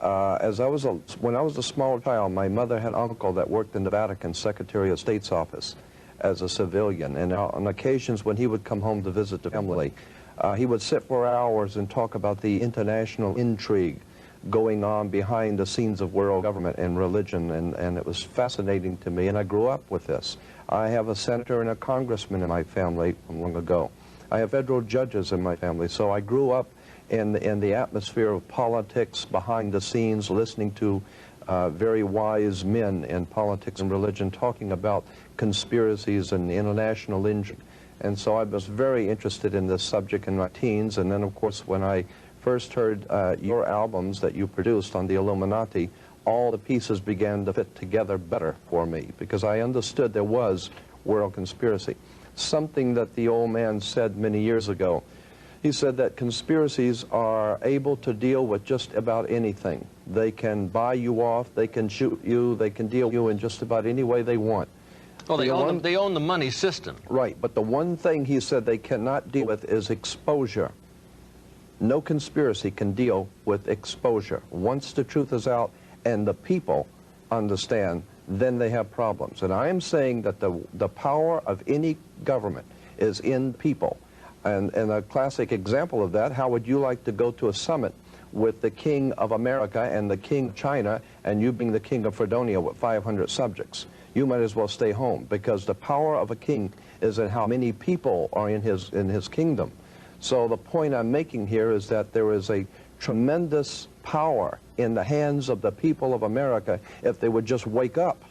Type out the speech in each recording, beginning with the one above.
When I was a small child, my mother had an uncle that worked in the Vatican Secretary of State's office as a civilian, and on occasions when he would come home to visit the family, he would sit for hours and talk about the international intrigue going on behind the scenes of world government and religion, and it was fascinating to me, and I grew up with this. I have a senator and a congressman in my family from long ago. I have federal judges in my family, so I grew up in the atmosphere of politics behind the scenes, listening to very wise men in politics and religion talking about conspiracies and international intrigue. And so I was very interested in this subject in my teens, and then of course when I first heard your albums that you produced on the Illuminati, all the pieces began to fit together better for me, because I understood there was world conspiracy. Something that the old man said many years ago. He said that conspiracies are able to deal with just about anything. They can buy you off, they can shoot you, they can deal with you in just about any way they want. Well, they own the money system. Right, but the one thing he said they cannot deal with is exposure. No conspiracy can deal with exposure. Once the truth is out and the people understand, then they have problems. And I am saying that the power of any government is in people. And a classic example of that, how would you like to go to a summit with the King of America and the King of China, and you being the King of Fredonia with 500 subjects? You might as well stay home, because the power of a king is in how many people are in his kingdom. So the point I'm making here is that there is a tremendous power in the hands of the people of America if they would just wake up,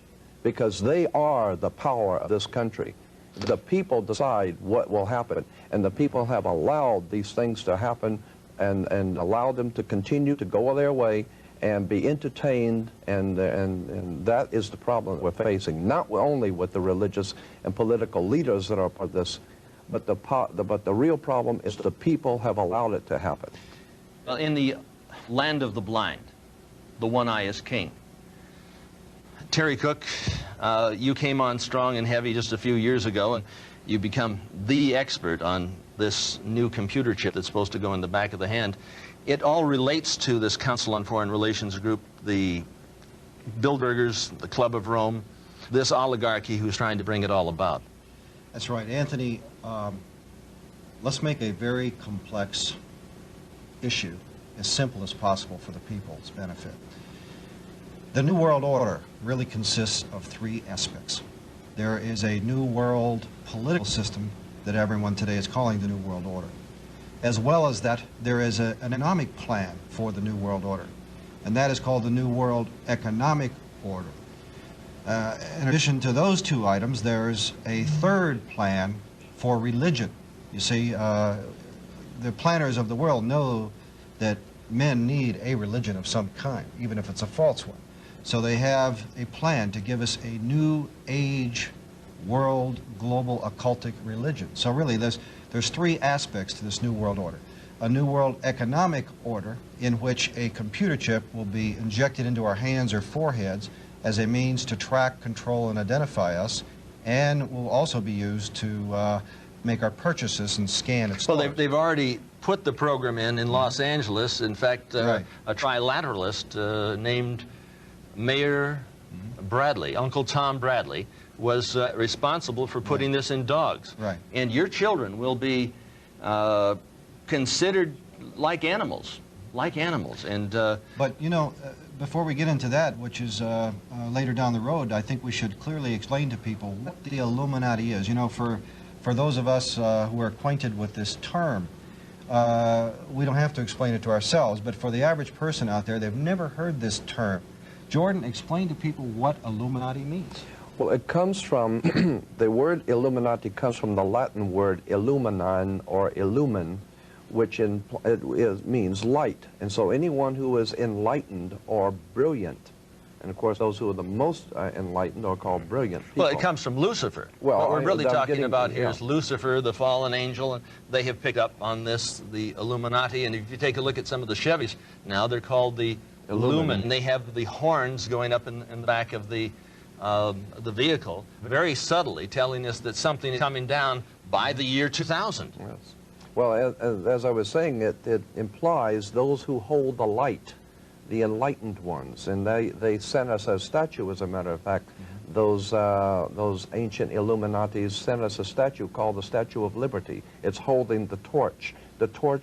because they are the power of this country. The people decide what will happen, and the people have allowed these things to happen and allowed them to continue to go their way and be entertained, and that is the problem we're facing, not only with the religious and political leaders that are part of this, but the real problem is the people have allowed it to happen. Well, in the land of the blind, the one eye is king. Terry Cook, you came on strong and heavy just a few years ago, and you become the expert on this new computer chip that's supposed to go in the back of the hand. It all relates to this Council on Foreign Relations group, the Bilderbergers, the Club of Rome, this oligarchy who's trying to bring it all about. That's right, Anthony. Let's make a very complex issue as simple as possible for the people's benefit. The New World Order really consists of three aspects. There is a New World political system that everyone today is calling the New World Order. As well as that, there is an economic plan for the New World Order, and that is called the New World Economic Order. In addition to those two items, there's a third plan for religion. You see, the planners of the world know that men need a religion of some kind, even if it's a false one. So they have a plan to give us a new age world global occultic religion. So really there's three aspects to this New World Order. A New World Economic Order in which a computer chip will be injected into our hands or foreheads as a means to track, control, and identify us, and will also be used to make our purchases and scan its Well, they've already put the program in Los Angeles. In fact, right. A trilateralist named Mayor Bradley, Uncle Tom Bradley, was responsible for putting this in dogs. Right. And your children will be considered like animals. And but you know, before we get into that, which is later down the road, I think we should clearly explain to people what the Illuminati is. You know, for those of us who are acquainted with this term, we don't have to explain it to ourselves, but for the average person out there, they've never heard this term. Jordan, explain to people what Illuminati means. Well, it comes from, the word Illuminati comes from the Latin word illuminan or illumin, which means light. And so anyone who is enlightened or brilliant, and of course those who are the most enlightened are called brilliant people. Well, it comes from Lucifer. Well, what we're really talking about here yeah. is Lucifer, the fallen angel, and they have picked up on this, the Illuminati. And if you take a look at some of the Chevys now, they're called the Lumen. They have the horns going up in the back of the vehicle, very subtly telling us that something is coming down by the year 2000. Yes. Well, as I was saying, it implies those who hold the light, the enlightened ones, and they sent us a statue, as a matter of fact. Those ancient Illuminatis sent us a statue called the Statue of Liberty. It's holding the torch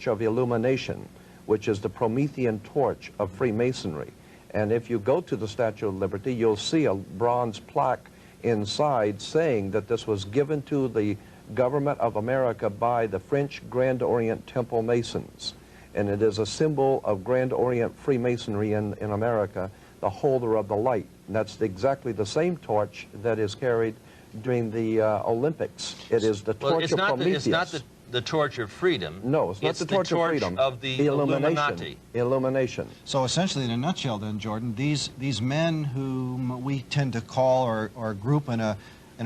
of illumination, which is the Promethean torch of Freemasonry. And if you go to the Statue of Liberty, you'll see a bronze plaque inside saying that this was given to the government of America by the French Grand Orient Temple Masons. And it is a symbol of Grand Orient Freemasonry in America, the holder of the light. And that's exactly the same torch that is carried during the Olympics. It is the torch of Prometheus. It's not the torch of freedom. No, it's not the torch of freedom. Of the Illuminati. Illumination. So essentially, in a nutshell then, Jordan, these men whom we tend to call or group in an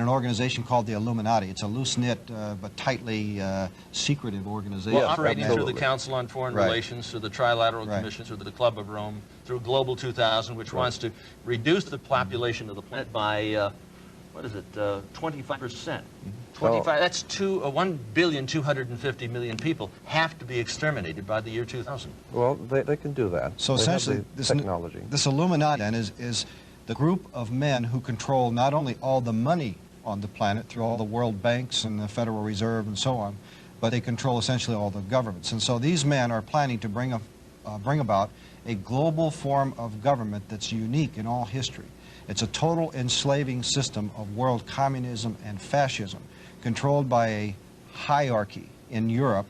organization called the Illuminati. It's a loose-knit but tightly secretive organization. Well, operating through the Council on Foreign Relations, through the Trilateral Commission, through the Club of Rome, through Global 2000, which wants to reduce the population of the planet by, what is it, 25%. 25, that's 1,250,000,000 people have to be exterminated by the year 2000. Well, they can do that. So they essentially, this Illuminati then is the group of men who control not only all the money on the planet through all the world banks and the Federal Reserve and so on, but they control essentially all the governments. And so these men are planning to bring about a global form of government that's unique in all history. It's a total enslaving system of world communism and fascism, controlled by a hierarchy in Europe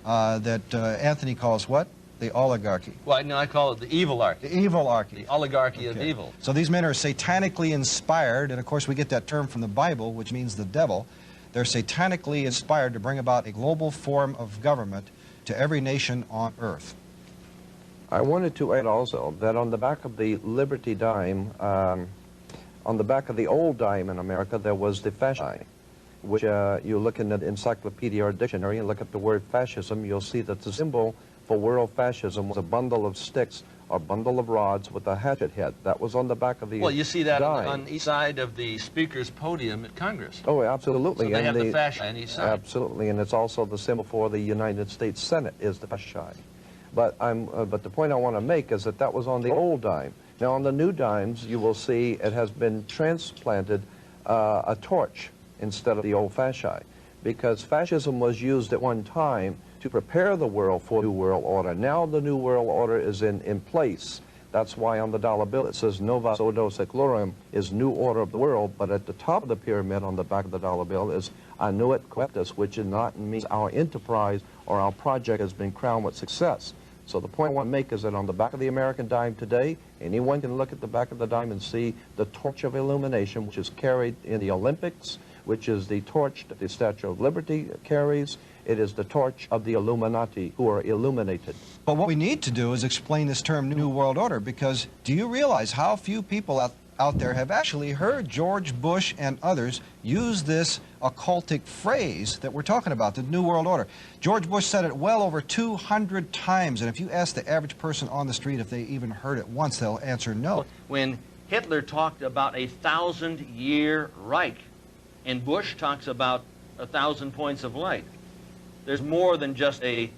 that Anthony calls what? The oligarchy. Well, no, I call it the evil-archy. The evil-archy. The oligarchy of evil. So these men are satanically inspired, and of course we get that term from the Bible, which means the devil. They're satanically inspired to bring about a global form of government to every nation on earth. I wanted to add also that on the back of the Liberty dime, on the back of the old dime in America, there was the fascism, which you look in the encyclopedia or dictionary and look at the word fascism, you'll see that the symbol for world fascism was a bundle of sticks or bundle of rods with a hatchet head. That was on the back of the Well, you see that dime. on each side of the speaker's podium at Congress. Oh, absolutely. So they have the fascia on each side. Absolutely, and it's also the symbol for the United States Senate is the fascia. But the point I want to make is that that was on the old dime. Now on the new dimes, you will see it has been transplanted a torch instead of the old fascia, because fascism was used at one time to prepare the world for New World Order. Now the New World Order is in place. That's why on the dollar bill it says Nova Ordo Seclorum is New Order of the World, but at the top of the pyramid on the back of the dollar bill is Annuit Coeptus, which is not means our enterprise or our project has been crowned with success. So the point I want to make is that on the back of the American dime today, anyone can look at the back of the dime and see the torch of illumination, which is carried in the Olympics, which is the torch that the Statue of Liberty carries. It is the torch of the Illuminati, who are illuminated. But what we need to do is explain this term New World Order, because do you realize how few people out there have actually heard George Bush and others use this occultic phrase that we're talking about, the New World Order? George Bush said it well over 200 times, and if you ask the average person on the street if they even heard it once, they'll answer no. When Hitler talked about a 1,000-year Reich, and Bush talks about 1,000 points of light, there's more than just a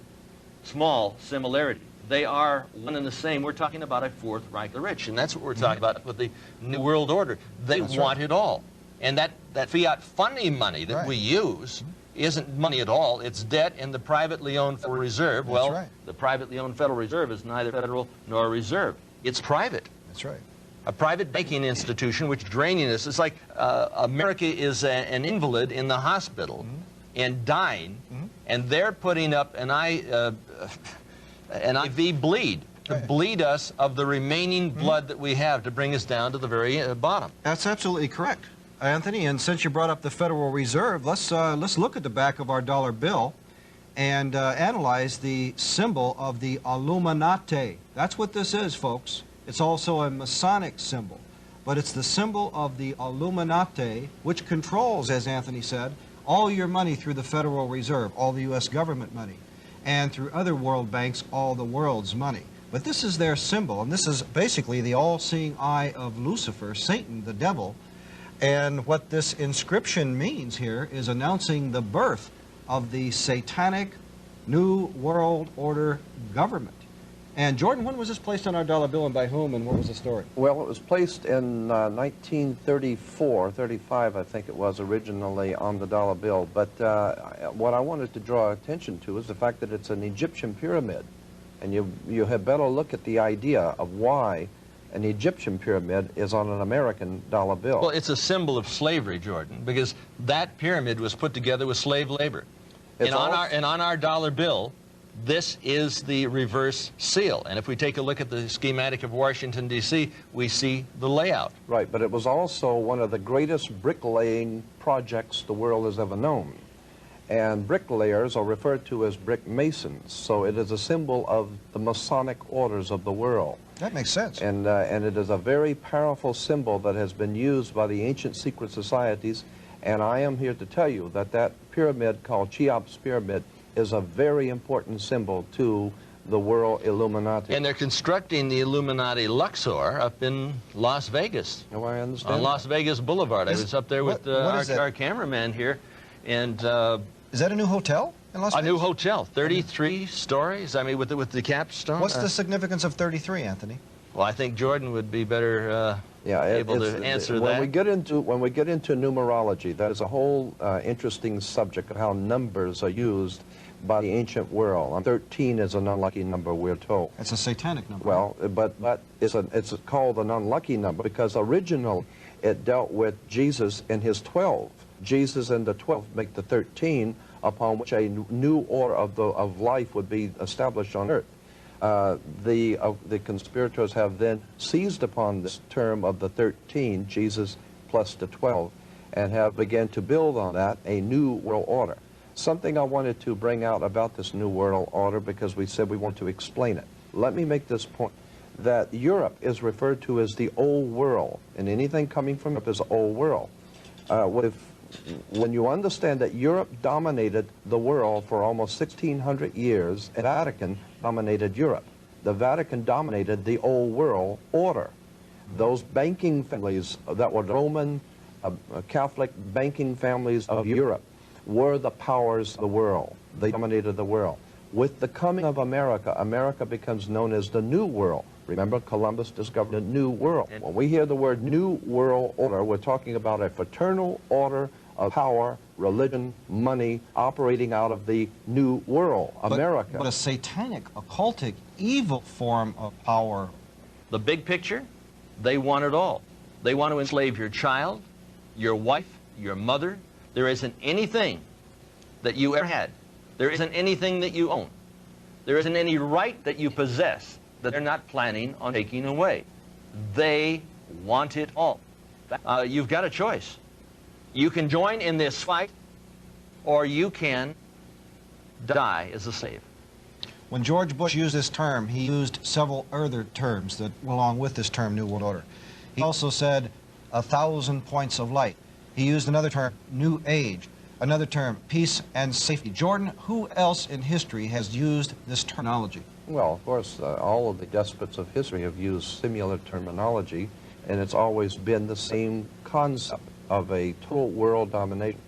small similarity. They are one and the same. We're talking about a fourth Reich of the rich, and that's what we're talking about with the New World Order. They want it all. And that fiat funding money that we use isn't money at all. It's debt in the privately owned Federal Reserve. Well, the privately owned Federal Reserve is neither federal nor reserve. It's private. That's right. A private banking institution which is draining us. It's like America is an invalid in the hospital and dying, and they're putting up an IV bleed to bleed us of the remaining blood that we have to bring us down to the very bottom. That's absolutely correct, Anthony. And since you brought up the Federal Reserve, let's look at the back of our dollar bill and analyze the symbol of the Illuminati. That's what this is, folks. It's also a Masonic symbol, but it's the symbol of the Illuminati, which controls, as Anthony said, all your money through the Federal Reserve, all the U.S. government money, and through other world banks, all the world's money. But this is their symbol, and this is basically the all-seeing eye of Lucifer, Satan, the devil. And what this inscription means here is announcing the birth of the satanic New World Order government. And Jordan, when was this placed on our dollar bill and by whom, and what was the story? Well, it was placed in 1934, 35, I think it was, originally on the dollar bill. But what I wanted to draw attention to is the fact that it's an Egyptian pyramid. And you had better look at the idea of why an Egyptian pyramid is on an American dollar bill. Well, it's a symbol of slavery, Jordan, because that pyramid was put together with slave labor. And on our dollar bill, this is the reverse seal. And if we take a look at the schematic of Washington, D.C., we see the layout. Right, but it was also one of the greatest bricklaying projects the world has ever known. And bricklayers are referred to as brick masons, so it is a symbol of the Masonic orders of the world. That makes sense. And it is a very powerful symbol that has been used by the ancient secret societies, and I am here to tell you that that pyramid called Cheops Pyramid is a very important symbol to the world Illuminati. And they're constructing the Illuminati Luxor up in Las Vegas. Oh, I understand. On Las Vegas Boulevard. I was up there with our cameraman here, and is that a new hotel in Las Vegas? A new hotel, 33 stories. I mean, with the capstone. What's the significance of 33, Anthony? Well, I think Jordan would be better able to answer that. When we get into numerology, that is a whole interesting subject of how numbers are used by the ancient world. 13 is an unlucky number, we're told. It's a satanic number. Well, but it's called an unlucky number because originally it dealt with Jesus and his 12. Jesus and the 12 make the 13, upon which a new order of life would be established on earth. The conspirators have then seized upon this term of the 13, Jesus plus the 12, and have begun to build on that a new world order. Something I wanted to bring out about this new world order, because we said we want to explain it. Let me make this point, that Europe is referred to as the old world, and anything coming from Europe is old world. When you understand that Europe dominated the world for almost 1,600 years, the Vatican dominated Europe. The Vatican dominated the old world order. Those banking families that were Roman Catholic banking families of Europe were the powers of the world. They dominated the world. With the coming of America, America becomes known as the New World. Remember, Columbus discovered a new world. When we hear the word New World Order, we're talking about a fraternal order of power, religion, money, operating out of the New World, America. But a satanic, occultic, evil form of power. The big picture, they want it all. They want to enslave your child, your wife, your mother. There isn't anything that you ever had. There isn't anything that you own. There isn't any right that you possess that they're not planning on taking away. They want it all. You've got a choice. You can join in this fight, or you can die as a slave. When George Bush used this term, he used several other terms that went along with this term, New World Order. He also said 1,000 points of light. He used another term, New Age. Another term, peace and safety. Jordan, who else in history has used this terminology? Well, of course, all of the despots of history have used similar terminology, and it's always been the same concept of a total world domination.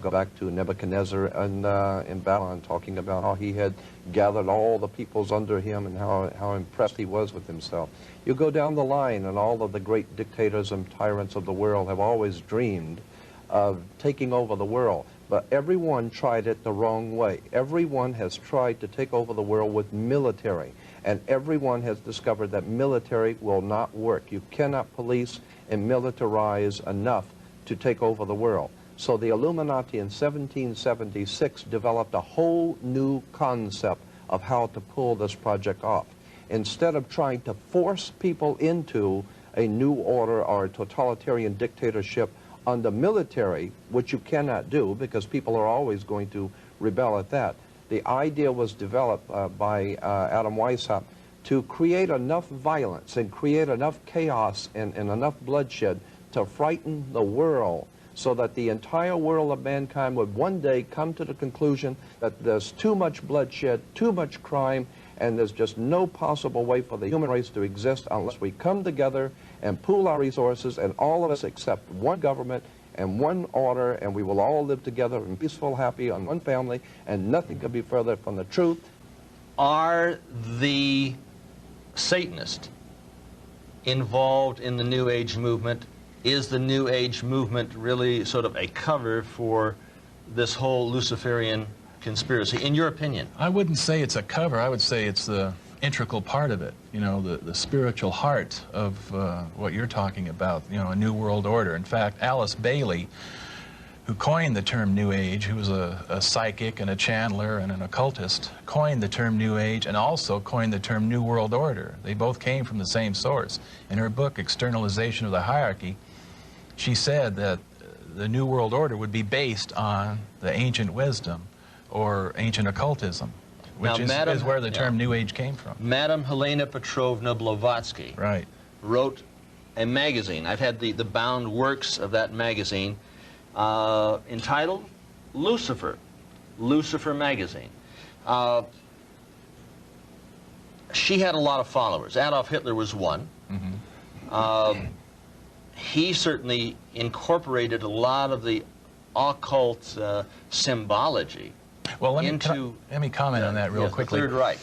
Go back to Nebuchadnezzar in Babylon, talking about how he had gathered all the peoples under him and how impressed he was with himself. You go down the line, and all of the great dictators and tyrants of the world have always dreamed of taking over the world. But everyone tried it the wrong way. Everyone has tried to take over the world with military. And everyone has discovered that military will not work. You cannot police and militarize enough to take over the world. So the Illuminati in 1776 developed a whole new concept of how to pull this project off. Instead of trying to force people into a new order or a totalitarian dictatorship under military, which you cannot do because people are always going to rebel at that, the idea was developed by Adam Weishaupt to create enough violence and create enough chaos and enough bloodshed to frighten the world, so that the entire world of mankind would one day come to the conclusion that there's too much bloodshed, too much crime, and there's just no possible way for the human race to exist unless we come together and pool our resources, and all of us accept one government and one order, and we will all live together in peaceful, happy, on one family, and nothing could be further from the truth. Are the Satanist involved in the New Age movement? Is the New Age movement really sort of a cover for this whole Luciferian conspiracy, in your opinion? I wouldn't say it's a cover. I would say it's the integral part of it, you know, the spiritual heart of what you're talking about, you know, a new world order. In fact, Alice Bailey, who coined the term New Age, who was a psychic and a channeler and an occultist, coined the term New Age and also coined the term New World Order. They both came from the same source. In her book, Externalization of the Hierarchy, she said that the New World Order would be based on the ancient wisdom or ancient occultism, which is where the term New Age came from. Madame Helena Petrovna Blavatsky wrote a magazine. I've had the bound works of that magazine entitled Lucifer, Lucifer magazine. She had a lot of followers. Adolf Hitler was one. He certainly incorporated a lot of the occult symbology. Well, let me comment on that real quickly. The Third Reich.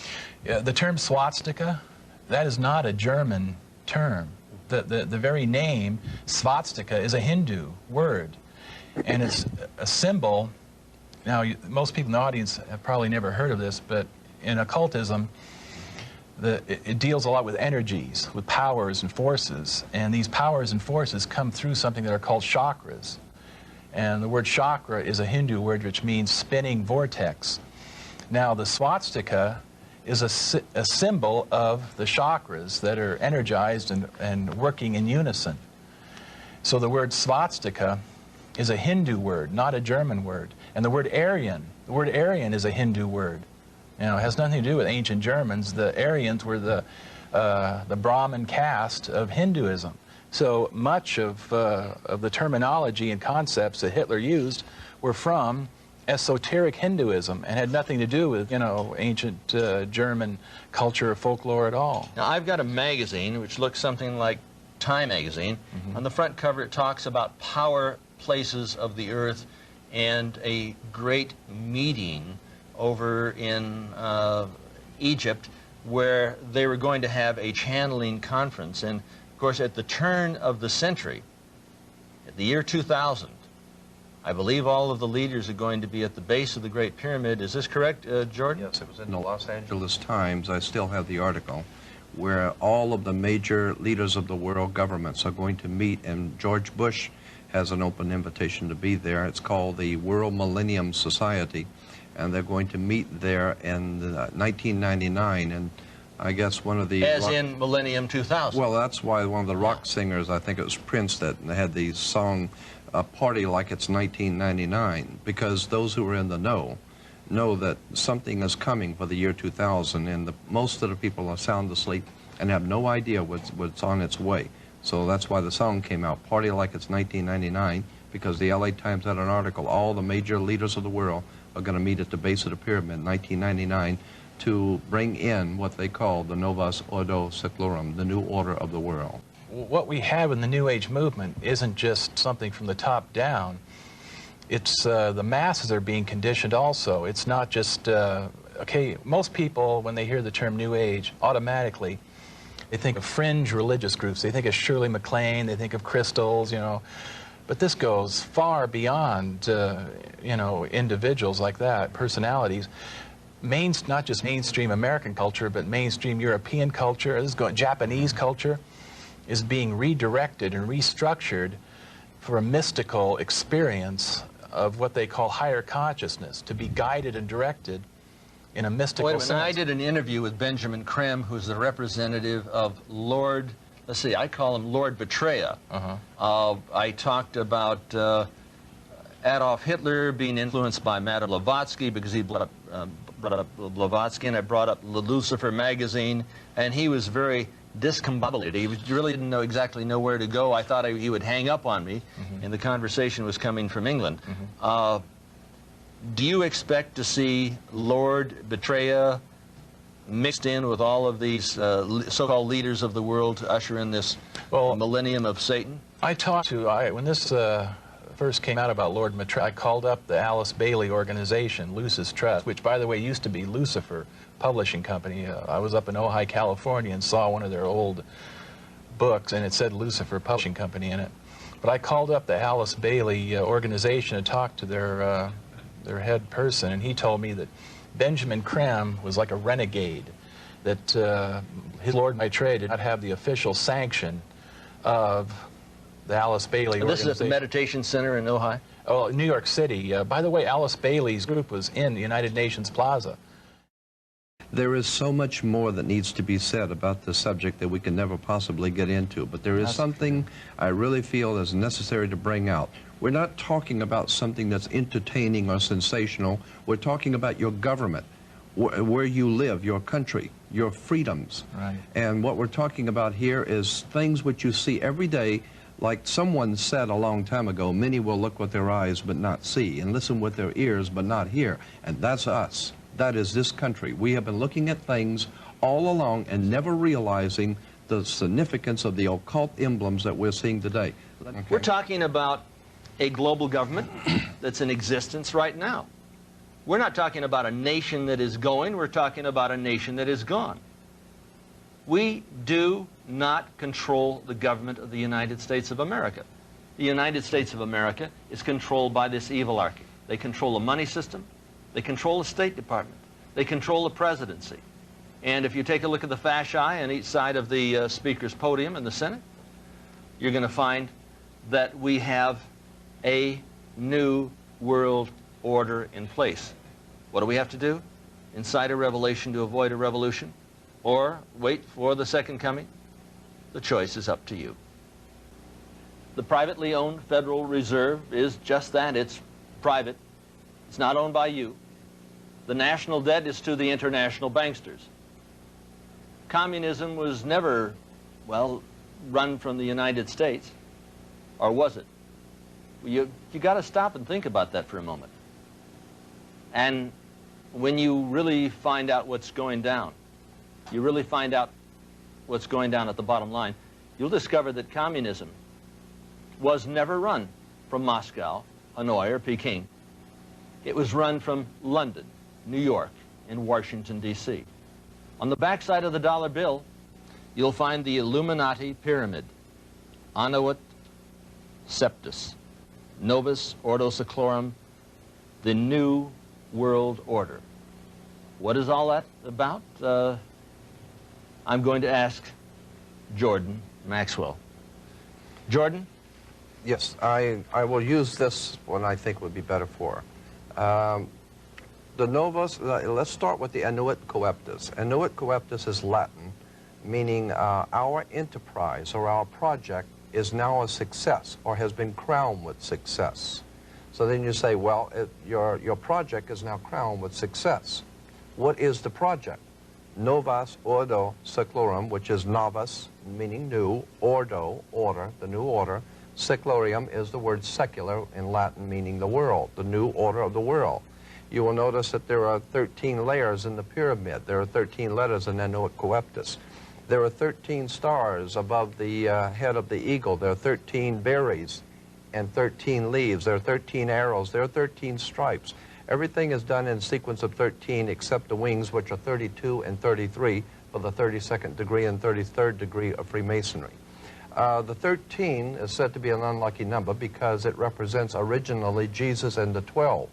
The term swastika, that is not a German term. The very name, swastika, is a Hindu word. And it's a symbol. Now, most people in the audience have probably never heard of this, but in occultism, it deals a lot with energies, with powers and forces. And these powers and forces come through something that are called chakras. And the word chakra is a Hindu word which means spinning vortex. Now, the swastika is a symbol of the chakras that are energized and working in unison. So the word swastika is a Hindu word, not a German word. And the word Aryan is a Hindu word. You know, it has nothing to do with ancient Germans. The Aryans were the Brahmin caste of Hinduism. So much of the terminology and concepts that Hitler used were from esoteric Hinduism and had nothing to do with, you know, ancient German culture or folklore at all. Now, I've got a magazine which looks something like Time magazine. On the front cover, it talks about power places of the earth and a great meeting over in Egypt where they were going to have a channeling conference. And of course, at the turn of the century, at the year 2000, I believe all of the leaders are going to be at the base of the Great Pyramid. Is this correct, Jordan? Yes, it was in the Los Angeles Times. I still have the article, where all of the major leaders of the world governments are going to meet, and George Bush has an open invitation to be there. It's called the World Millennium Society, and they're going to meet there in 1999, and I guess one of the... As in Millennium 2000. Well, that's why one of the rock singers, I think it was Prince, that had the song Party Like It's 1999, because those who are in the know that something is coming for the year 2000, and most of the people are sound asleep and have no idea what's on its way. So that's why the song came out, Party Like It's 1999, because the LA Times had an article, all the major leaders of the world are going to meet at the base of the pyramid in 1999 to bring in what they call the Novus Ordo Seclorum, the new order of the world. What we have in the New Age movement isn't just something from the top down. It's the masses are being conditioned also. It's not just, okay, most people, when they hear the term New Age, automatically, they think of fringe religious groups. They think of Shirley MacLaine, they think of crystals, you know. But this goes far beyond, you know, individuals like that, personalities. Not just mainstream American culture, but mainstream European culture, Japanese culture, is being redirected and restructured for a mystical experience of what they call higher consciousness, to be guided and directed in a mystical sense. I did an interview with Benjamin Krem, who's the representative of Lord, let's see, I call him Lord Betraya. I talked about Adolf Hitler being influenced by Madame Blavatsky, because he brought up Blavatsky, and I brought up Lucifer magazine, and he was very discombobulated. He really didn't exactly know where to go. I thought he would hang up on me, and the conversation was coming from England. Do you expect to see Lord Betraya mixed in with all of these so-called leaders of the world to usher in this millennium of Satan? I talked to, when this first came out about Lord Maitreya, I called up the Alice Bailey organization, Lucis Trust, which, by the way, used to be Lucifer Publishing Company. I was up in Ojai, California, and saw one of their old books, and it said Lucifer Publishing Company in it. But I called up the Alice Bailey organization and talked to their head person, and he told me that Benjamin Creme was like a renegade, that his Lord Maitreya did not have the official sanction of the Alice Bailey organization. This is at the Meditation Center in Ojai? Oh, New York City. By the way, Alice Bailey's group was in the United Nations Plaza. There is so much more that needs to be said about this subject that we can never possibly get into, but there is something I really feel is necessary to bring out. We're not talking about something that's entertaining or sensational. We're talking about your government, where you live, your country, your freedoms. Right. And what we're talking about here is things which you see every day. Like someone said a long time ago, many will look with their eyes but not see, and listen with their ears but not hear. And that's us. That is this country. We have been looking at things all along and never realizing the significance of the occult emblems that we're seeing today. Okay. We're talking about a global government that's in existence right now. We're not talking about a nation that is going, we're talking about a nation that is gone. We do not control the government of the United States of America. The United States of America is controlled by this evilarchy. They control the money system, they control the State Department, they control the presidency. And if you take a look at the fasci on each side of the Speaker's podium in the Senate, you're going to find that we have a new world order in place. What do we have to do? Incite a revelation to avoid a revolution? Or wait for the second coming? The choice is up to you. The privately owned Federal Reserve is just that. It's private. It's not owned by you. The national debt is to the international banksters. Communism was never, well, run from the United States, or was it? You got to stop and think about that for a moment. And when you really find out what's going down, you really find out what's going down at the bottom line, you'll discover that communism was never run from Moscow, Hanoi, or Peking. It was run from London, New York, and Washington, D.C. On the backside of the dollar bill, you'll find the Illuminati pyramid, Annuit Septus, Novus Ordo Seclorum, the New World Order. What is all that about? I'm going to ask Jordan Maxwell. Jordan? Yes, I will use this one I think would be better for. The Novus, let's start with the Annuit Coeptus. Annuit Coeptus is Latin, meaning our enterprise or our project is now a success or has been crowned with success. So then you say, well, your project is now crowned with success. What is the project? Novus Ordo Seclorum, which is novus, meaning new, ordo, order, the new order. Seclorium is the word secular in Latin, meaning the world, the new order of the world. You will notice that there are 13 layers in the pyramid. There are 13 letters in Annuit Coeptus. There are 13 stars above the head of the eagle. There are 13 berries and 13 leaves. There are 13 arrows. There are 13 stripes. Everything is done in sequence of 13 except the wings, which are 32 and 33 for the 32nd degree and 33rd degree of Freemasonry. The 13 is said to be an unlucky number because it represents originally Jesus and the 12,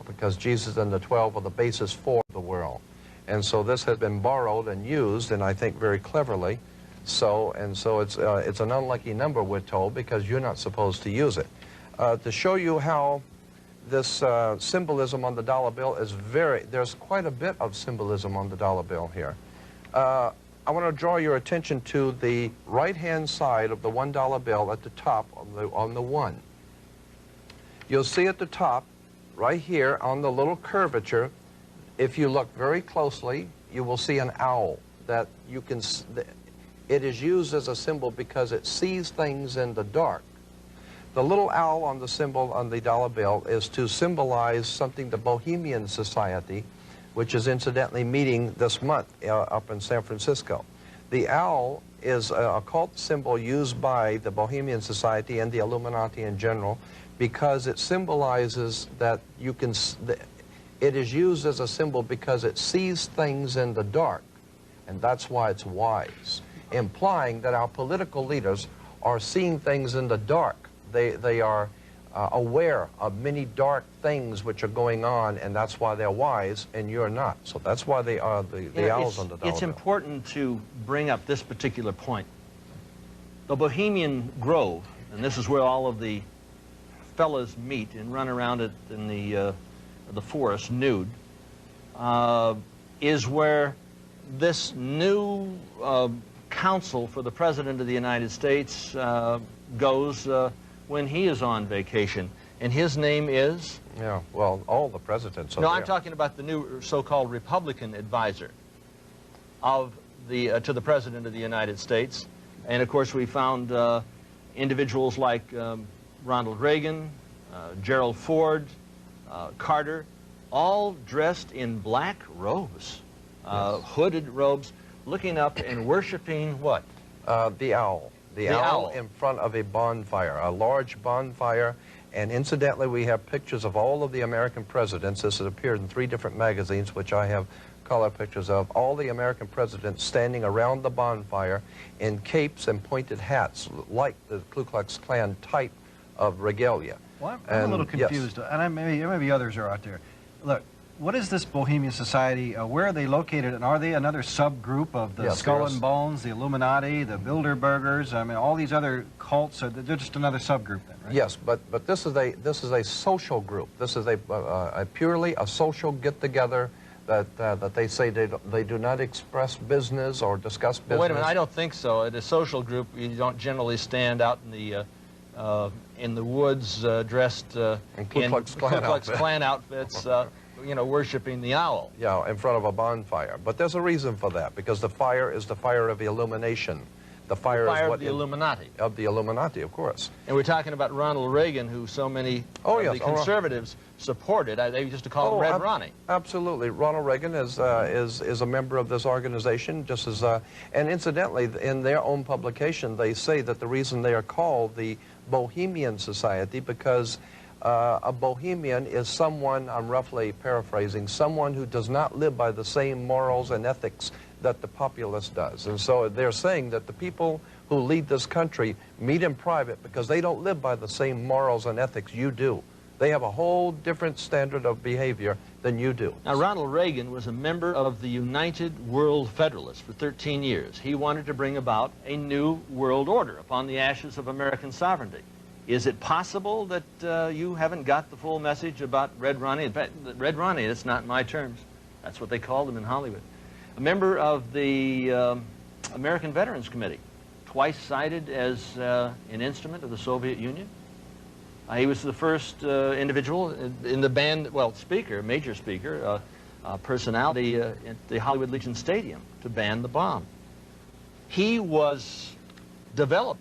because Jesus and the 12 are the basis for the world. And so this has been borrowed and used, and I think very cleverly. So it's an unlucky number, we're told, because you're not supposed to use it. To show you how this symbolism on the dollar bill is there's quite a bit of symbolism on the dollar bill here. I want to draw your attention to the right-hand side of the $1 bill at the top on the 1. You'll see at the top, right here on the little curvature, if you look very closely, you will see an owl that you can. It is used as a symbol because it sees things in the dark. The little owl on the symbol on the dollar bill is to symbolize something the Bohemian Society, which is incidentally meeting this month up in San Francisco. The owl is a occult symbol used by the Bohemian Society and the Illuminati in general because it symbolizes that it is used as a symbol because it sees things in the dark, and that's why it's wise, implying that our political leaders are seeing things in the dark. They are aware of many dark things which are going on, and that's why they're wise, and you're not. So that's why they are the owls on the dollar It's bill. important to bring up this particular point. The Bohemian Grove, and this is where all of the fellas meet and run around it in the forest nude, is where this new counsel for the President of the United States goes when he is on vacation. And his name is? Yeah, well, all the presidents are No, there. I'm talking about the new so-called Republican advisor of to the President of the United States. And of course we found individuals like Ronald Reagan, Gerald Ford, Carter, all dressed in black robes, hooded robes, looking up and worshiping what? The owl. The owl in front of a bonfire, a large bonfire. And incidentally, we have pictures of all of the American presidents. This has appeared in 3 different magazines, which I have color pictures of. All the American presidents standing around the bonfire in capes and pointed hats, like the Ku Klux Klan type of regalia. Well, I'm a little confused, yes. and maybe others are out there. Look, what is this Bohemian Society? Where are they located, and are they another subgroup of the Skull and Bones, the Illuminati, the Bilderbergers? I mean, all these other cults, they're just another subgroup then, right? Yes, but this is a social group. This is a purely a social get-together that they say they do not express business or discuss business. Well, wait a minute, I don't think so. At a social group, you don't generally stand out in the woods dressed in Ku Klux Klan outfits, you know, worshiping the owl. Yeah, in front of a bonfire. But there's a reason for that, because the fire is the fire of illumination. The fire is what of the Illuminati. Of the Illuminati, of course. And we're talking about Ronald Reagan, who so many of the conservatives supported. They used to call him Red Ronnie. Absolutely. Ronald Reagan is a member of this organization, just as, and incidentally, in their own publication, they say that the reason they are called the Bohemian Society, because a Bohemian is someone, I'm roughly paraphrasing, someone who does not live by the same morals and ethics that the populace does. And so they're saying that the people who lead this country meet in private because they don't live by the same morals and ethics you do. They have a whole different standard of behavior than you do. Now, Ronald Reagan was a member of the United World Federalists for 13 years. He wanted to bring about a new world order upon the ashes of American sovereignty. Is it possible that you haven't got the full message about Red Ronnie? In fact, Red Ronnie, that's not my terms. That's what they called him in Hollywood. A member of the American Veterans Committee, twice cited as an instrument of the Soviet Union. He was the first individual in the band, well, speaker, major speaker, personality at the Hollywood Legion Stadium to ban the bomb. He was developed.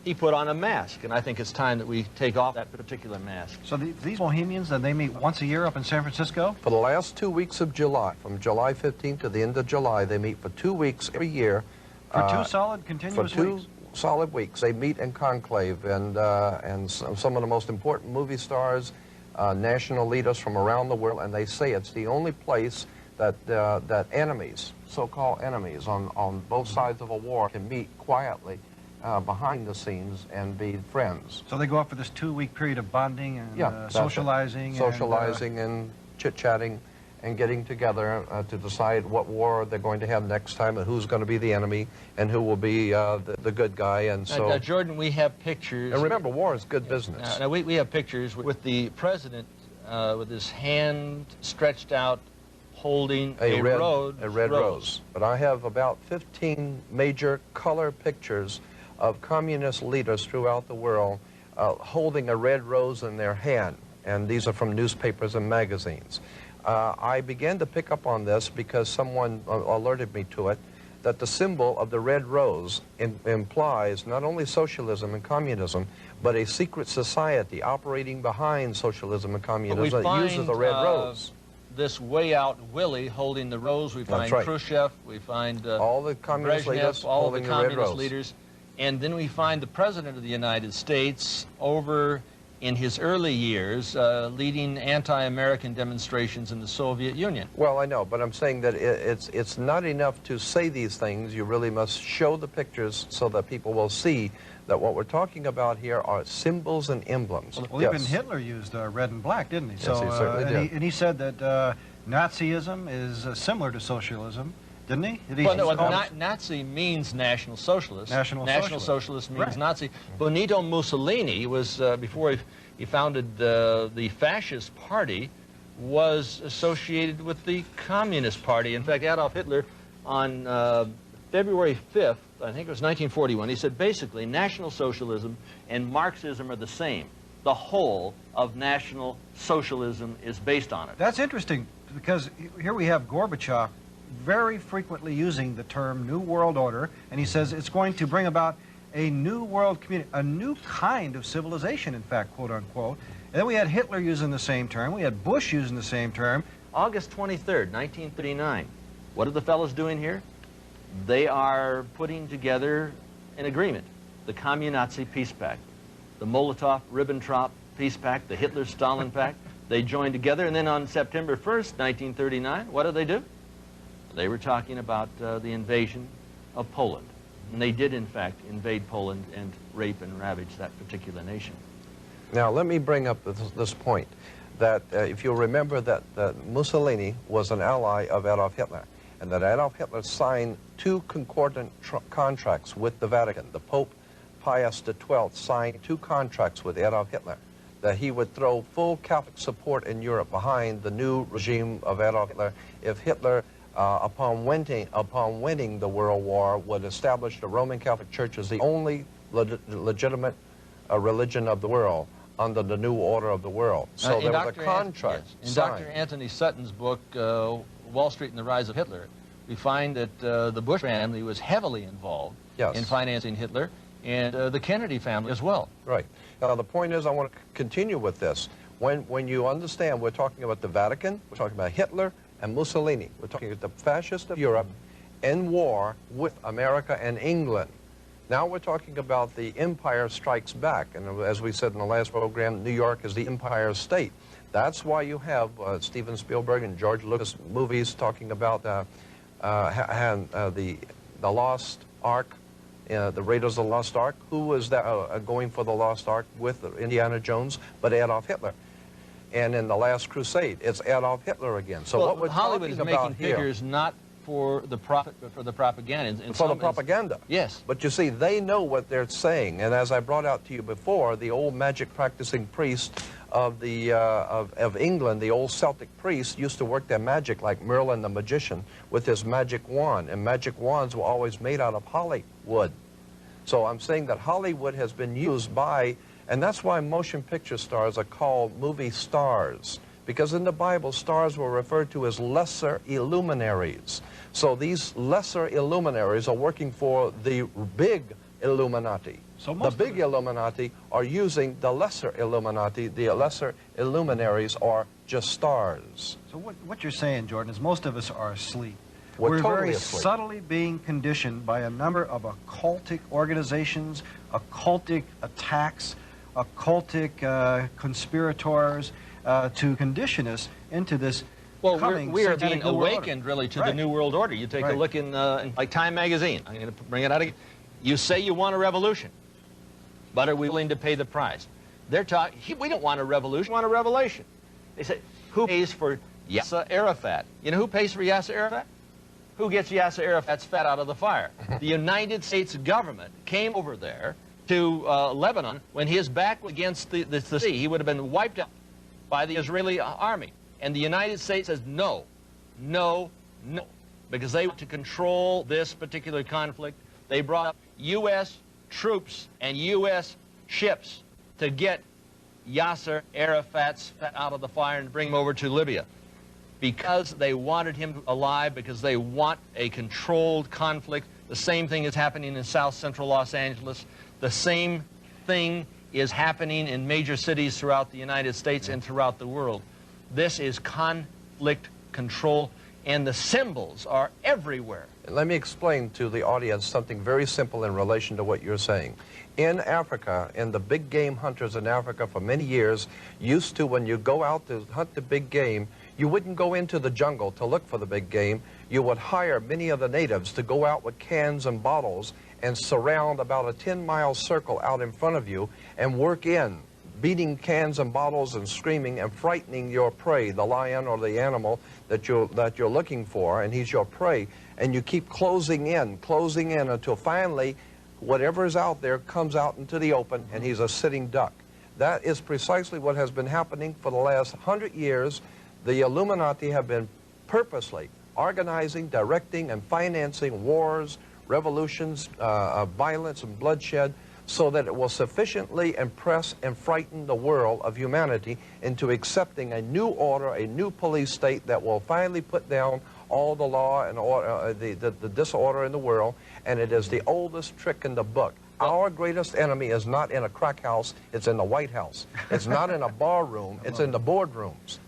He put on a mask, and I think it's time that we take off that particular mask. So these Bohemians, they meet once a year up in San Francisco? For the last 2 weeks of July, from July 15th to the end of July, they meet for 2 weeks every year. For 2 solid, continuous weeks? For 2 solid weeks. They meet in conclave, and some of the most important movie stars, national leaders from around the world, and they say it's the only place that enemies, so-called enemies on both sides of a war, can meet quietly behind the scenes and be friends. So they go out for this 2-week period of bonding and socializing? Socializing and chit-chatting and getting together to decide what war they're going to have next time and who's going to be the enemy and who will be the good guy. And so, now, Jordan, we have pictures. And remember, war is good business. Now we have pictures with the president with his hand stretched out, holding a red rose. But I have about 15 major color pictures of communist leaders throughout the world holding a red rose in their hand, and these are from newspapers and magazines. I began to pick up on this because someone alerted me to it, that the symbol of the red rose implies not only socialism and communism, but a secret society operating behind socialism and communism that uses the red rose. This way out Willie holding the rose. We find Khrushchev, we find all the communist Brezhnev, leaders all the holding communist the red rose. leaders. And then we find the President of the United States over in his early years leading anti-American demonstrations in the Soviet Union. Well, I know, but I'm saying that it's not enough to say these things. You really must show the pictures so that people will see that what we're talking about here are symbols and emblems. Well, even Hitler used red and black, didn't he? Yes, he certainly did. And he said that Nazism is similar to socialism, didn't he? Well, no, Nazi means National Socialist. National Socialist means right. Nazi. Benito Mussolini was, before he founded the Fascist Party, was associated with the Communist Party. In fact, Adolf Hitler, on February 5th, I think it was 1941, he said basically National Socialism and Marxism are the same. The whole of National Socialism is based on it. That's interesting, because here we have Gorbachev very frequently using the term New World Order, and he says it's going to bring about a new world community, a new kind of civilization, in fact, quote unquote. And then we had Hitler using the same term, we had Bush using the same term. August 23rd, 1939. What are the fellows doing here? They are putting together an agreement, the Commun-Nazi Peace Pact, the Molotov-Ribbentrop Peace Pact, the Hitler-Stalin Pact. They joined together, and then on September 1st, 1939, what did? They were talking about the invasion of Poland. And they did, in fact, invade Poland and rape and ravage that particular nation. Now, let me bring up this point, that if you remember that Mussolini was an ally of Adolf Hitler, and that Adolf Hitler signed two concordant contracts with the Vatican. The Pope Pius XII signed two contracts with Adolf Hitler, that he would throw full Catholic support in Europe behind the new regime of Adolf Hitler if Hitler, upon winning the World War, would establish the Roman Catholic Church as the only legitimate religion of the world under the new order of the world. So there was a contract in signed. Dr. Anthony Sutton's book, Wall Street and the Rise of Hitler, we find that the Bush family was heavily involved in financing Hitler, and the Kennedy family as well. Right. Now, the point is, I want to continue with this. When you understand, we're talking about the Vatican, we're talking about Hitler and Mussolini. We're talking about the fascists of Europe in war with America and England. Now we're talking about the Empire Strikes Back, and as we said in the last program, New York is the Empire State. That's why you have Steven Spielberg and George Lucas movies talking about the Lost Ark, the Raiders of the Lost Ark. Who was that, going for the Lost Ark with Indiana Jones, but Adolf Hitler? And in the Last Crusade, it's Adolf Hitler again. So well, what we're Hollywood talking is about making here, figures not for the profit, but for the propaganda. for the propaganda. Yes. But you see, they know what they're saying. And as I brought out to you before, the old magic practicing priest of England, the old Celtic priest, used to work their magic like Merlin the magician with his magic wand. And magic wands were always made out of Hollywood. So I'm saying that Hollywood has been used by, and that's why motion picture stars are called movie stars. Because in the Bible, stars were referred to as lesser illuminaries. So these lesser illuminaries are working for the big Illuminati. So the big Illuminati are using the lesser Illuminati. The lesser illuminaries are just stars. So what you're saying, Jordan, is most of us are asleep. We're totally very asleep. subtly being conditioned by a number of occultic organizations, occultic attacks, occultic conspirators, to condition us into this coming we are satanic being New World awakened, order. really, to the New World Order. You take a look in like Time magazine. I'm going to bring it out again. You say you want a revolution, but are we willing to pay the price? They're talking, we don't want a revolution, we want a revelation. They say, who pays for Yasser Arafat? You know who pays for Yasser Arafat? Who gets Yasser Arafat's fat out of the fire? The United States government came over there to Lebanon when his back was against the sea. He would have been wiped out by the Israeli army. And the United States says no, no, no, because they want to control this particular conflict. They brought up U.S. troops and U.S. ships to get Yasser Arafat's fat out of the fire and bring him over to Libya, because they wanted him alive, because they want a controlled conflict. The same thing is happening in South Central Los Angeles. The same thing is happening in major cities throughout the United States and throughout the world. This is conflict control, and the symbols are everywhere. Let me explain to the audience something very simple in relation to what you're saying. In Africa, and the big game hunters in Africa for many years used to, when you go out to hunt the big game, you wouldn't go into the jungle to look for the big game. You would hire many of the natives to go out with cans and bottles and surround about a 10-mile circle out in front of you and work in, beating cans and bottles and screaming and frightening your prey, the lion or the animal that you're looking for, and he's your prey. And you keep closing in until finally whatever is out there comes out into the open, and he's a sitting duck. That is precisely what has been happening for the last 100 years. The Illuminati have been purposely organizing, directing, and financing wars, revolutions, violence, and bloodshed, so that it will sufficiently impress and frighten the world of humanity into accepting a new order, a new police state that will finally put down all the law and order, the disorder in the world. And it is the oldest trick in the book. Our greatest enemy is not in a crack house, it's in the White House. It's not in a bar room, it's in the boardrooms.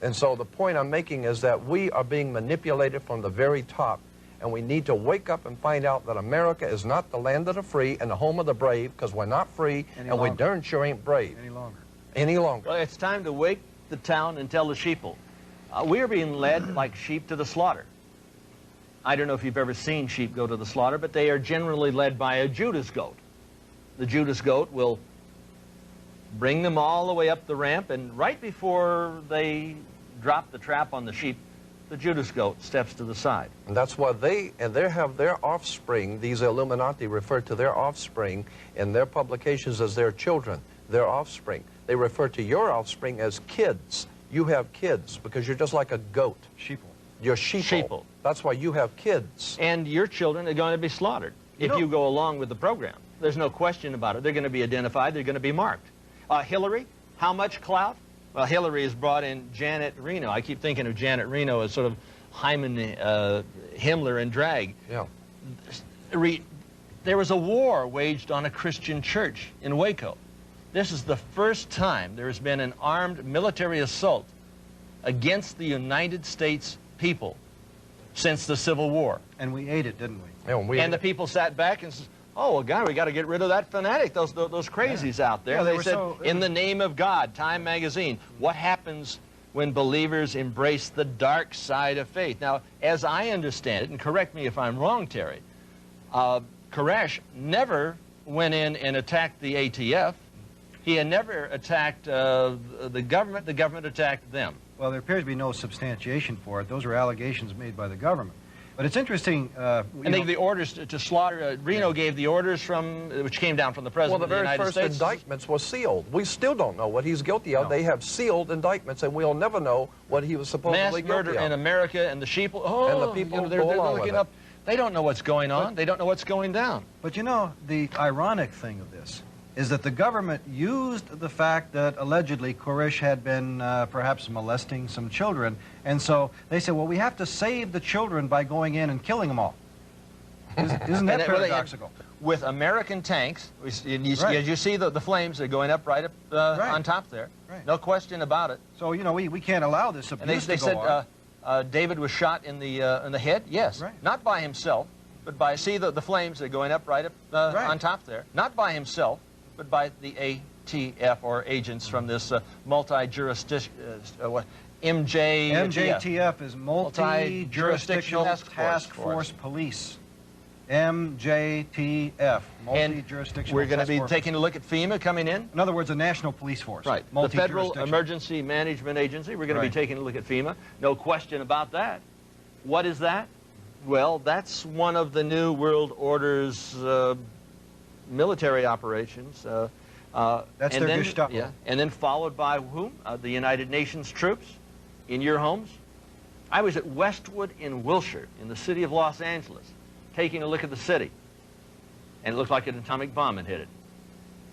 And so the point I'm making is that we are being manipulated from the very top, and we need to wake up and find out that America is not the land of the free and the home of the brave, because we're not free, and we darn sure ain't brave. Any longer. Well, it's time to wake the town and tell the sheeple. We are being led like sheep to the slaughter. I don't know if you've ever seen sheep go to the slaughter, but they are generally led by a Judas goat. The Judas goat will bring them all the way up the ramp, and right before they drop the trap on the sheep, the Judas goat steps to the side. And that's why they have their offspring, these Illuminati refer to their offspring in their publications as their children, their offspring. They refer to your offspring as kids. You have kids because you're just like a goat. Sheeple. You're sheeple. That's why you have kids. And your children are going to be slaughtered if you go along with the program. There's no question about it. They're going to be identified. They're going to be marked. Hillary, how much clout? Well, Hillary has brought in Janet Reno. I keep thinking of Janet Reno as sort of Hyman Himmler in drag. Yeah. There was a war waged on a Christian church in Waco. This is the first time there has been an armed military assault against the United States people since the Civil War. And we ate it, didn't we? Yeah, and the people sat back and said, oh, well, God, we got to get rid of that fanatic, those crazies out there. Yeah, they said, in the name of God, Time magazine, what happens when believers embrace the dark side of faith? Now, as I understand it, and correct me if I'm wrong, Terry, Koresh never went in and attacked the ATF. He had never attacked the government. The government attacked them. Well, there appears to be no substantiation for it. Those are allegations made by the government. But it's interesting. And they gave the orders to slaughter. Reno gave the orders which came down from the President of the United States. Well, the very first indictments were sealed. We still don't know what he's guilty of. No. They have sealed indictments, and we'll never know what he was supposedly guilty of. Mass murder in America, and the sheeple. Oh, and the people they're looking up. They don't know what's going on. They don't know what's going down. But you know, the ironic thing of this is that the government used the fact that allegedly Koresh had been perhaps molesting some children, and so they said, well, we have to save the children by going in and killing them all. Isn't that paradoxical? With American tanks, you see the flames are going up right up on top there. Right. No question about it. So, you know, we can't allow this abuse they to go on. said David was shot in the head. Yes, right. Not by himself, but by, see the flames are going up right up on top there. Not by himself, but by the ATF, or agents from this multi-jurisdiction, MJTF is Multi-Jurisdictional Task Force Police. MJTF, Multi-Jurisdictional We're going to be taking a look at FEMA coming in. In other words, a national police force. Right. The Federal Emergency Management Agency. We're going to be taking a look at FEMA. No question about that. What is that? Well, that's one of the New World Order's military operations. That's their Gestapo. Yeah, and then followed by whom? The United Nations troops in your homes. I was at Westwood in Wilshire, in the city of Los Angeles, taking a look at the city, and it looked like an atomic bomb had hit it.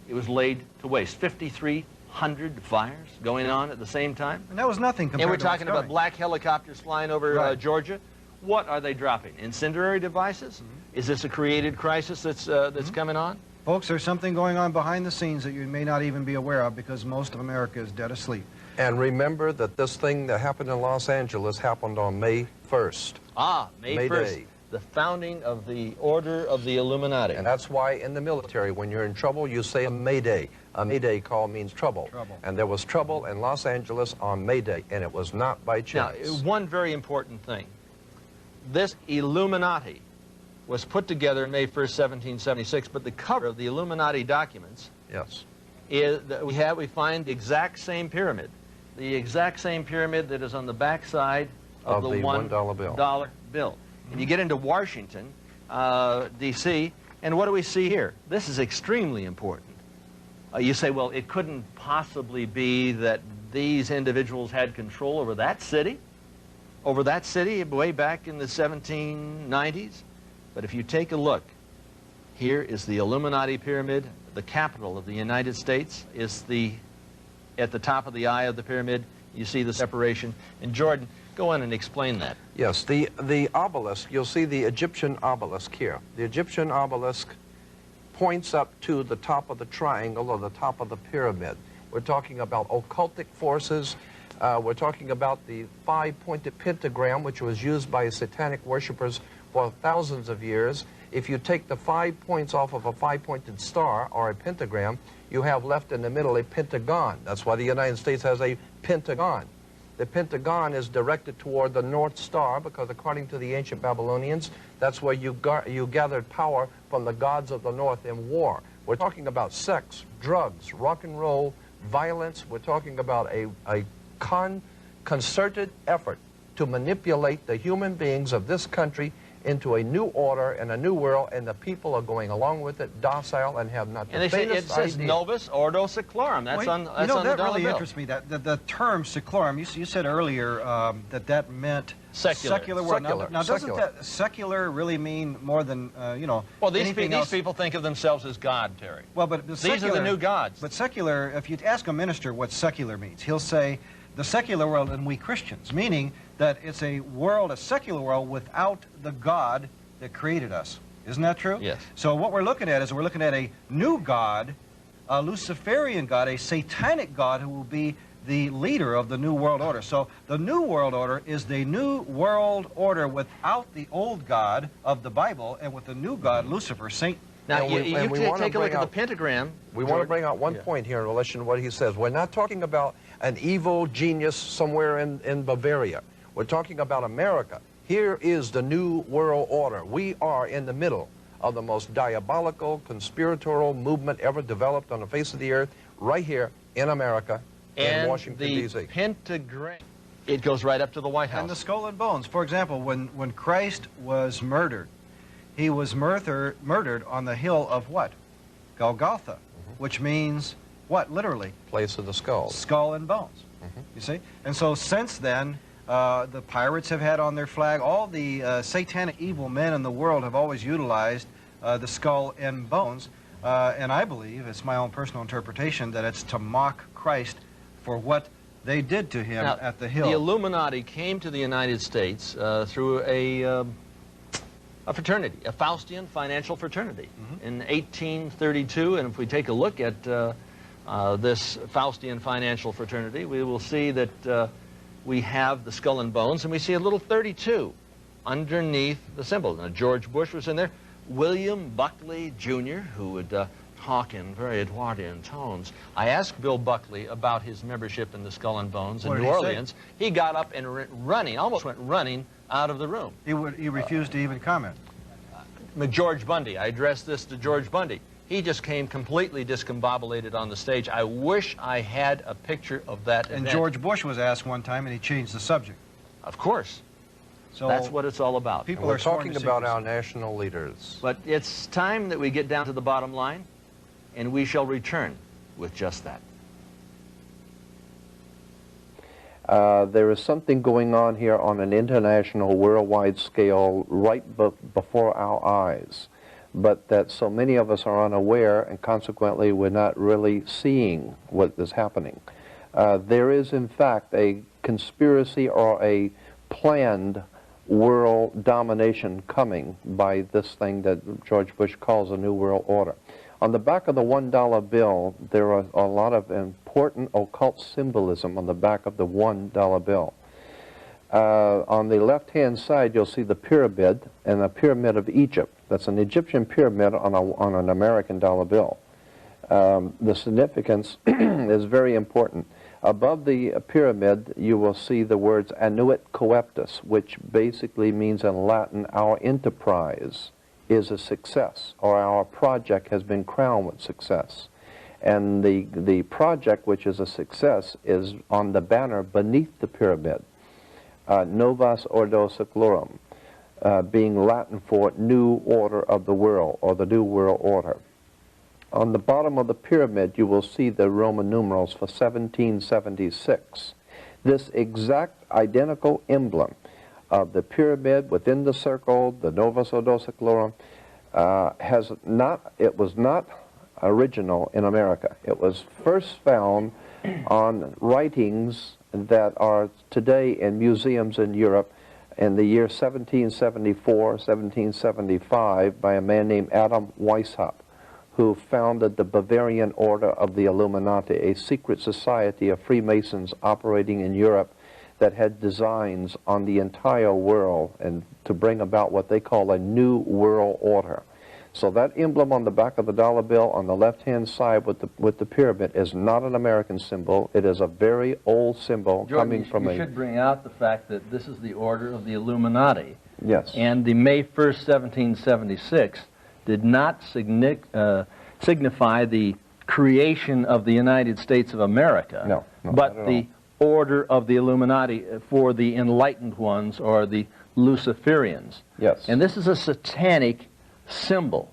It was laid to waste. 5,300 fires going on at the same time. And that was nothing compared to And we're talking about black helicopters flying over Georgia. What are they dropping? Incendiary devices? Mm-hmm. Is this a created crisis that's coming on? Folks, there's something going on behind the scenes that you may not even be aware of, because most of America is dead asleep. And remember that this thing that happened in Los Angeles happened on May 1st. Ah, May 1st. Day. The founding of the Order of the Illuminati. And that's why in the military, when you're in trouble, you say a Mayday. A Mayday call means trouble. And there was trouble in Los Angeles on May Day, and it was not by Now, chance. one very important thing. This Illuminati was put together May 1st, 1776, but the cover of the Illuminati documents Yes. is that we find the exact same pyramid. The exact same pyramid that is on the back side of the $1 bill. bill. And you get into Washington, D.C., and what do we see here? This is extremely important. You say, well, it couldn't possibly be that these individuals had control over that city? Over that city way back in the 1790s? But if you take a look, here is the Illuminati pyramid. The capital of the United States is at the top of the eye of the pyramid. You see the separation. And Jordan, go on and explain that. Yes, the obelisk, you'll see the Egyptian obelisk here. The Egyptian obelisk points up to the top of the triangle or the top of the pyramid. We're talking about occultic forces. We're talking about the five-pointed pentagram, which was used by satanic worshipers for thousands of years. If you take the 5 points off of a five-pointed star or a pentagram, you have left in the middle a pentagon. That's why the United States has a pentagon. The pentagon is directed toward the North Star because according to the ancient Babylonians, that's where you gathered power from the gods of the North in war. We're talking about sex, drugs, rock and roll, violence. We're talking about a concerted effort to manipulate the human beings of this country into a new order and a new world, and the people are going along with it, docile, and have not the And they say it faintest says idea. Novus Ordo Seclorum. That's on you know, the that dollar really bill. interests me. That the term seclorum. You said earlier that meant Secular. world. Secular. Now doesn't Secular. that secular really mean more than you know? Well, these anything else? people think of themselves as God, Terry. Well, but These are the new gods. But secular, if you ask a minister what secular means, he'll say the secular world and we Christians, meaning that it's a world, a secular world without the God that created us. Isn't that true? Yes. So what we're looking at is we're looking at a new God, a Luciferian God, a satanic God who will be the leader of the New World Order. So the New World Order is the New World Order without the old God of the Bible and with the new God, Lucifer, Satan. Now, And you we wanna take a look bring at the out- pentagram. We want to bring out one point here in relation to what he says. We're not talking about an evil genius somewhere in Bavaria. We're talking about America. Here is the New World Order. We are in the middle of the most diabolical, conspiratorial movement ever developed on the face of the earth, right here in America, in Washington, D.C. And the pentagram, it goes right up to the White House. And the skull and bones. For example, when Christ was murdered, he was murdered on the hill of what? Golgotha, which means what, literally? Place of the skulls. Skull and bones, you see? And so since then, the pirates have had on their flag, all the satanic evil men in the world have always utilized the skull and bones. And I believe, it's my own personal interpretation, that it's to mock Christ for what they did to him Now, at the hill. The Illuminati came to the United States through a fraternity, a Faustian financial fraternity, in 1832. And if we take a look at this Faustian financial fraternity, we will see that we have the skull and bones, and we see a little 32 underneath the symbol. Now, George Bush was in there. William Buckley, Jr., who would talk in very Edwardian tones. I asked Bill Buckley about his membership in the Skull and Bones in What did New he say? Orleans. He got up and almost went running out of the room. He refused to even comment. George Bundy, I addressed this to George Bundy. He just came completely discombobulated on the stage. I wish I had a picture of that And event. George Bush was asked one time, and he changed the subject. Of course. So That's what it's all about. people And we're are sworn talking to about secrecy. our national leaders. But it's time that we get down to the bottom line, and we shall return with just that. There is something going on here on an international, worldwide scale right before our eyes, but that so many of us are unaware, and consequently we're not really seeing what is happening. There is, in fact, a conspiracy or a planned world domination coming by this thing that George Bush calls a New World Order. On the back of the $1 bill, there are a lot of important important occult symbolism on the back of the $1 bill. On the left-hand side, you'll see the pyramid, and the pyramid of Egypt. That's an Egyptian pyramid on an American dollar bill. The significance is very important. Above the pyramid, you will see the words annuit coeptus, which basically means in Latin, our enterprise is a success, or our project has been crowned with success. And the project, which is a success, is on the banner beneath the pyramid. Novus Ordo Seclorum, being Latin for new order of the world, or the new world order. On the bottom of the pyramid, you will see the Roman numerals for 1776. This exact identical emblem of the pyramid within the circle, the Novus Ordo Seclorum, it was not original in America. It was first found on writings that are today in museums in Europe in the year 1774, 1775 by a man named Adam Weishaupt, who founded the Bavarian Order of the Illuminati, a secret society of Freemasons operating in Europe that had designs on the entire world and to bring about what they call a new world order. So that emblem on the back of the dollar bill on the left-hand side with the pyramid is not an American symbol. It is a very old symbol coming from you a... should bring out the fact that this is the order of the Illuminati. Yes. And the May 1st, 1776 did not signify the creation of the United States of America, no, but the order of the Illuminati for the enlightened ones, or the Luciferians. Yes. And this is a satanic symbol.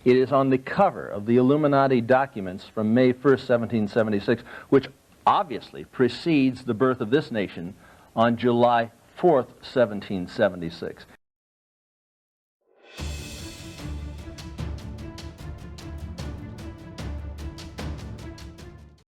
It is on the cover of the Illuminati documents from May 1st, 1776, which obviously precedes the birth of this nation on July 4th, 1776.